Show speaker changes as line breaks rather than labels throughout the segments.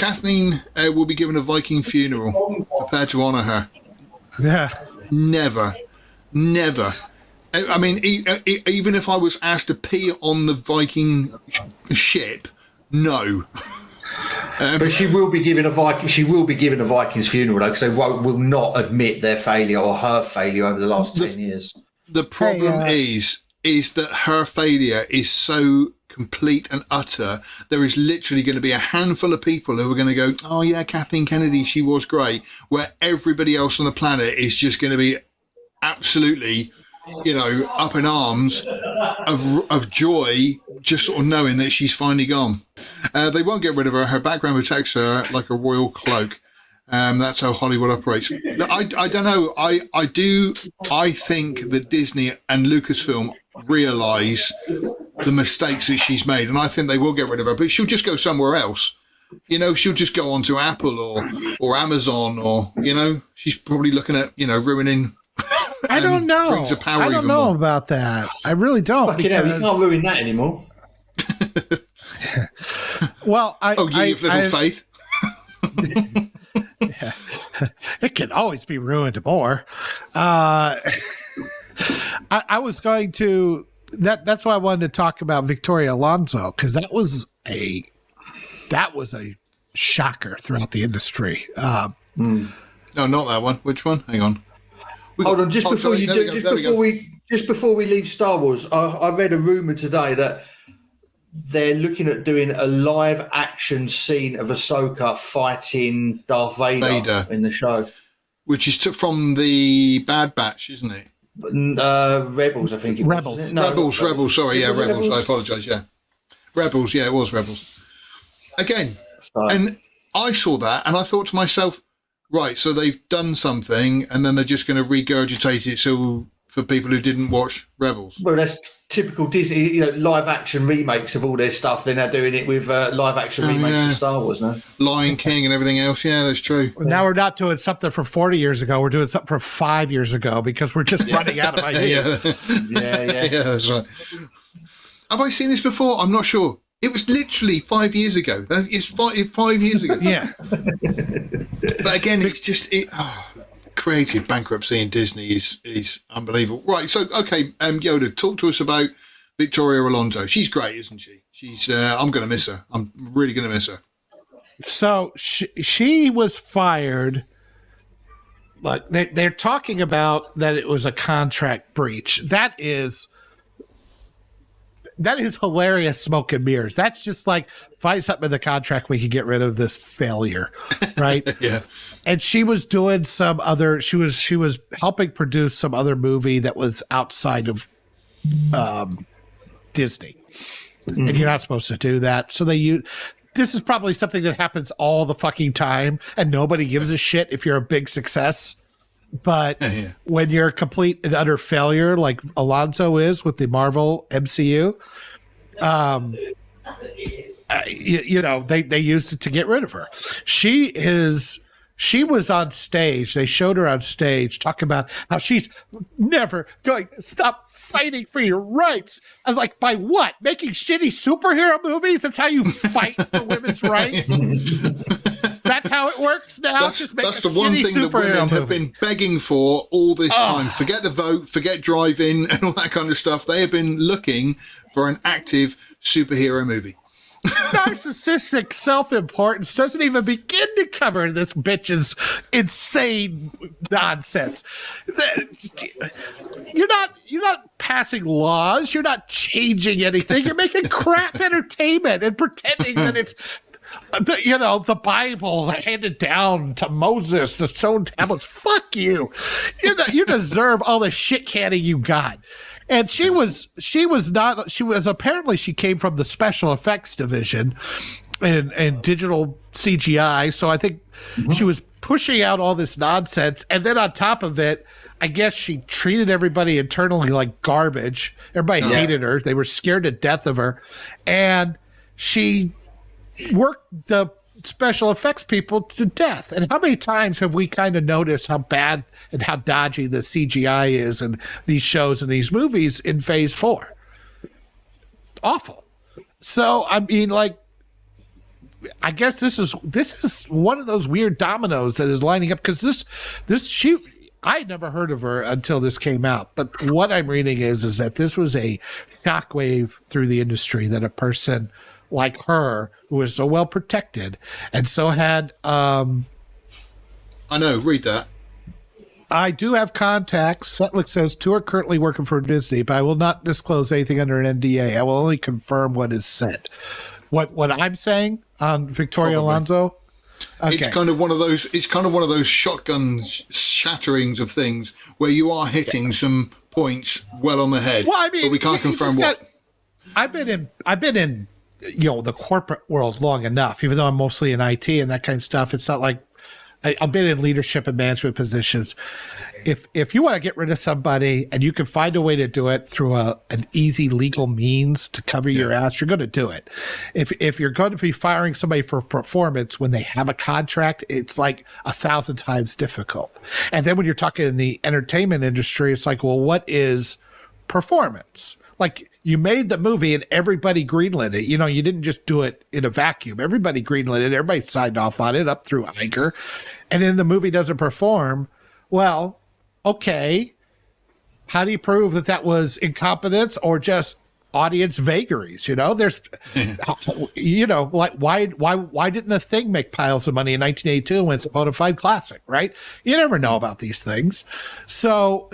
Kathleen will be given a Viking funeral. Prepare to honour her.
Yeah.
Never. I mean, even if I was asked to pee on the Viking ship, no.
But she will be given a Viking. She will be given a Vikings funeral, though, because they will not admit their failure or her failure over the last 10 years.
The problem is that her failure is so complete and utter. There is literally going to be a handful of people who are going to go, "Oh yeah, Kathleen Kennedy, she was great," where everybody else on the planet is just going to be absolutely, up in arms of joy, just sort of knowing that she's finally gone. They won't get rid of her. Her background protects her like a royal cloak. That's how Hollywood operates. I don't know. I think that Disney and Lucasfilm realise the mistakes that she's made, and I think they will get rid of her. But she'll just go somewhere else. She'll just go on to Apple or Amazon, or she's probably looking at ruining.
I don't know.
Rings of Power
I don't know
more.
about that. I really don't.
Fucking hell, you can't ruin that anymore.
Well,
you've little faith.
It can always be ruined more. I was going to. That's why I wanted to talk about Victoria Alonso, because that was a shocker throughout the industry.
No, not that one. Which one? Hang on.
Hold on, just before we leave Star Wars, I read a rumor today that they're looking at doing a live action scene of Ahsoka fighting Darth Vader in the show,
which is from the Bad Batch, isn't it?
Rebels, I think.
Rebels. Rebels. Sorry, yeah, Rebels. I apologise. Yeah, Rebels. Yeah, it was Rebels. Again, and I saw that, and I thought to myself, right, so they've done something, and then they're just going to regurgitate it for people who didn't watch Rebels.
Well, that's typical Disney, live action remakes of all their stuff. They're now doing it with live action remakes of Star Wars now.
Lion King and everything else. Yeah, that's true.
Well, now we're not doing something from 40 years ago. We're doing something from 5 years ago because we're just running out of ideas.
Yeah,
that's right. Have I seen this before? I'm not sure. It was literally 5 years ago. It's 5 years ago.
Yeah.
But again, it's just creative bankruptcy in Disney is unbelievable. Right, so okay, Yoda, talk to us about Victoria Alonso. She's great, isn't she? She's I'm going to miss her. I'm really going to miss her.
So she was fired. Like they're talking about that it was a contract breach. That is hilarious smoke and mirrors. That's just like, find something in the contract, we can get rid of this failure, right?
Yeah.
And she was doing she was helping produce some other movie that was outside of Disney. Mm-hmm. And you're not supposed to do that. So this is probably something that happens all the fucking time, and nobody gives a shit if you're a big success. But when you're a complete and utter failure, like Alonso is with the Marvel MCU, they used it to get rid of her. She was on stage. They showed her on stage talking about how she's never going to stop fighting for your rights. I was like, by what? Making shitty superhero movies? That's how you fight for women's rights? That's how it works now.
That's the one thing that women have been begging for all this time. Forget the vote, forget driving and all that kind of stuff. They have been looking for an active superhero movie.
Narcissistic self-importance doesn't even begin to cover this bitch's insane nonsense. You're not passing laws. You're not changing anything. You're making crap entertainment and pretending that it's the Bible handed down to Moses, the stone tablets. Fuck you. You deserve all the shit canning you got. And she came from the special effects division and digital CGI. So I think she was pushing out all this nonsense. And then on top of it, I guess she treated everybody internally like garbage. Everybody hated her. They were scared to death of her. And she worked the special effects people to death. And how many times have we kind of noticed how bad and how dodgy the CGI is in these shows and these movies in Phase 4? Awful. So, I mean, like, I guess this is one of those weird dominoes that is lining up, because she I had never heard of her until this came out. But what I'm reading is that this was a shockwave through the industry, that a person like her, who was so well protected and so had
I know, read that.
I do have contacts. Setlick says 2 are currently working for Disney, but I will not disclose anything under an NDA. I will only confirm what is said. What I'm saying on Victoria Alonso. Okay.
It's kind of one of those shotgun shatterings of things where you are hitting some points well on the head.
Well, I mean,
but we can't confirm what.
I've been in the corporate world long enough, even though I'm mostly in IT and that kind of stuff. It's not like I've been in leadership and management positions. If you want to get rid of somebody and you can find a way to do it through an easy legal means to cover your ass, you're going to do it. If you're going to be firing somebody for performance when they have a contract, it's like 1,000 times difficult. And then when you're talking in the entertainment industry, it's like, well, what is performance? Like, you made the movie and everybody greenlit it. You didn't just do it in a vacuum. Everybody greenlit it. Everybody signed off on it up through Iger. And then the movie doesn't perform. Well, okay. How do you prove that was incompetence or just audience vagaries? There's, like why didn't The Thing make piles of money in 1982 when it's a bona fide classic, right? You never know about these things. So,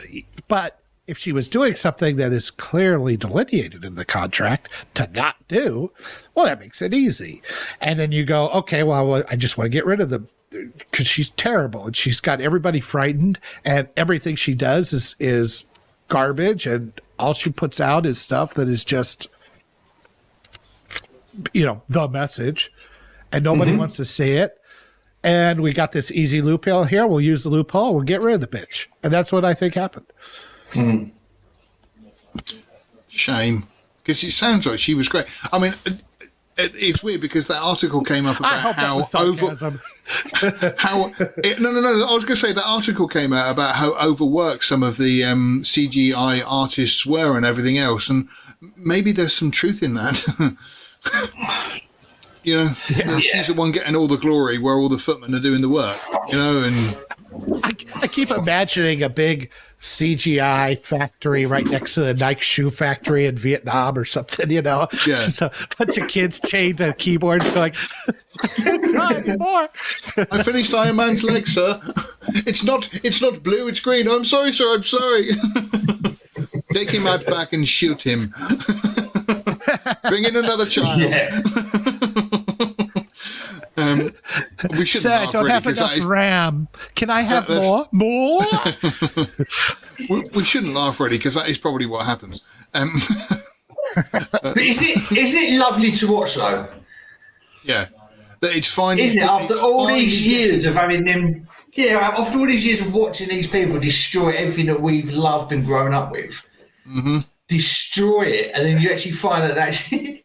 but if she was doing something that is clearly delineated in the contract to not do, well, that makes it easy. And then you go, okay, well, I just want to get rid of them because she's terrible and she's got everybody frightened and everything she does is garbage, and all she puts out is stuff that is just, the message, and nobody wants to see it. And we got this easy loophole here. We'll use the loophole. We'll get rid of the bitch. And that's what I think happened.
Shame, because it sounds like she was great. I mean, it's weird because that article came up about how over. No. I was going to say that article came out about how overworked some of the CGI artists were and everything else, and maybe there's some truth in that. She's the one getting all the glory, where all the footmen are doing the work. And
I keep imagining a big CGI factory right next to the Nike shoe factory in Vietnam or something, just a bunch of kids chained to keyboards like, I can't try anymore.
I finished Iron Man's leg, sir. It's not blue, it's green. I'm sorry, sir, I'm sorry. Take him out back and shoot him. Bring in another child. Yeah. We shouldn't
laugh, I don't have enough RAM. Can I have more? More?
we shouldn't laugh, really, because that is probably what happens.
But isn't it lovely to watch, though?
Yeah. That it's fine.
Isn't it? After all these years of having them... Yeah, after all these years of watching these people destroy everything that we've loved and grown up with, destroy it, and then you actually find that actually...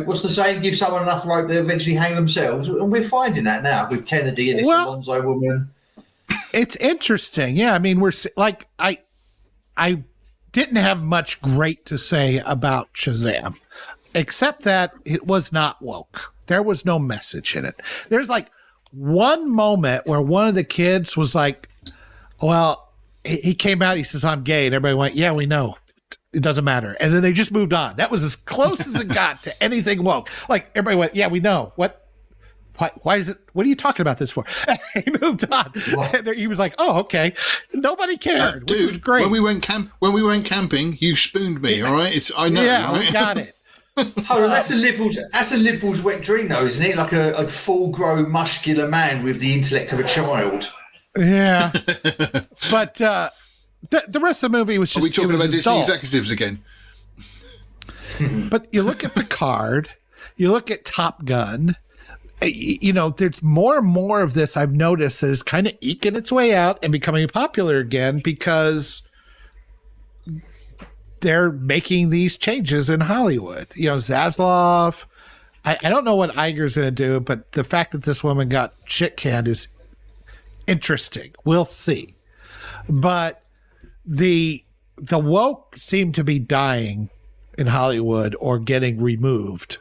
what's the saying? Give someone enough rope, they eventually hang themselves. And we're finding that now with Kennedy and this Alonso woman.
It's interesting. Yeah, I mean, we're like, I didn't have much great to say about Shazam, except that it was not woke. There was no message in it. There's like one moment where one of the kids was like, well, he came out, he says, I'm gay. And everybody went, yeah, we know. It doesn't matter. And then they just moved on. That was as close as it got to anything woke. Like, everybody went, yeah, we know. What? Why is it? What are you talking about this for? He moved on. And he was like, oh, okay. Nobody cared.
Dude,
which was great.
When we went camping, you spooned me, all right? I know.
Yeah,
right?
We got it.
Hold on, that's a liberal's wet dream, though, isn't it? Like a full-grown, muscular man with the intellect of a child.
Yeah. But the rest of the movie was just...
Are we talking about Disney executives again?
But you look at Picard, you look at Top Gun, there's more and more of this I've noticed that is kind of eking its way out and becoming popular again because they're making these changes in Hollywood. Zaslav, I don't know what Iger's going to do, but the fact that this woman got shit canned is interesting. We'll see. But the woke seem to be dying in Hollywood or getting removed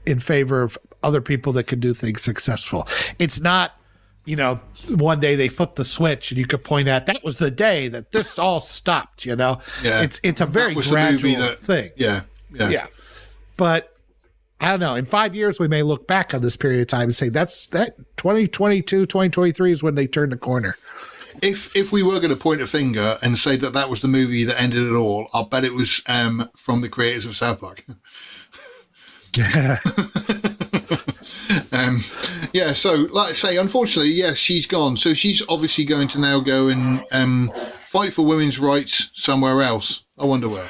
in favor of other people that can do things successful. It's not, one day they flip the switch and you could point at that was the day that this all stopped.
Yeah,
it's a very gradual thing.
Yeah.
But I don't know. In 5 years, we may look back on this period of time and say that 2022, 2023 is when they turned the corner.
If we were going to point a finger and say that was the movie that ended it all, I'll bet it was from the creators of South Park. So like I say, unfortunately, yes, she's gone. So she's obviously going to now go and fight for women's rights somewhere else. I wonder where.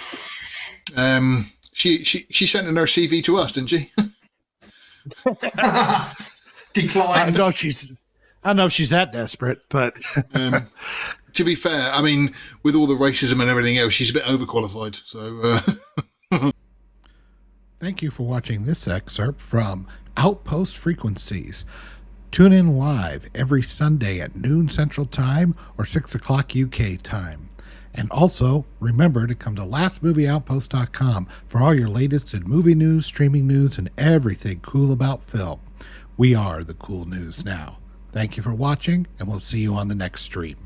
She sent in her CV to us, didn't she?
Declined.
I don't know if she's that desperate, but
to be fair, I mean, with all the racism and everything else, she's a bit overqualified. So
thank you for watching this excerpt from Outpost Frequencies. Tune in live every Sunday at noon Central Time or 6 o'clock UK time. And also, remember to come to lastmovieoutpost.com for all your latest in movie news, streaming news, and everything cool about film. We are the cool news now. Thank you for watching, and we'll see you on the next stream.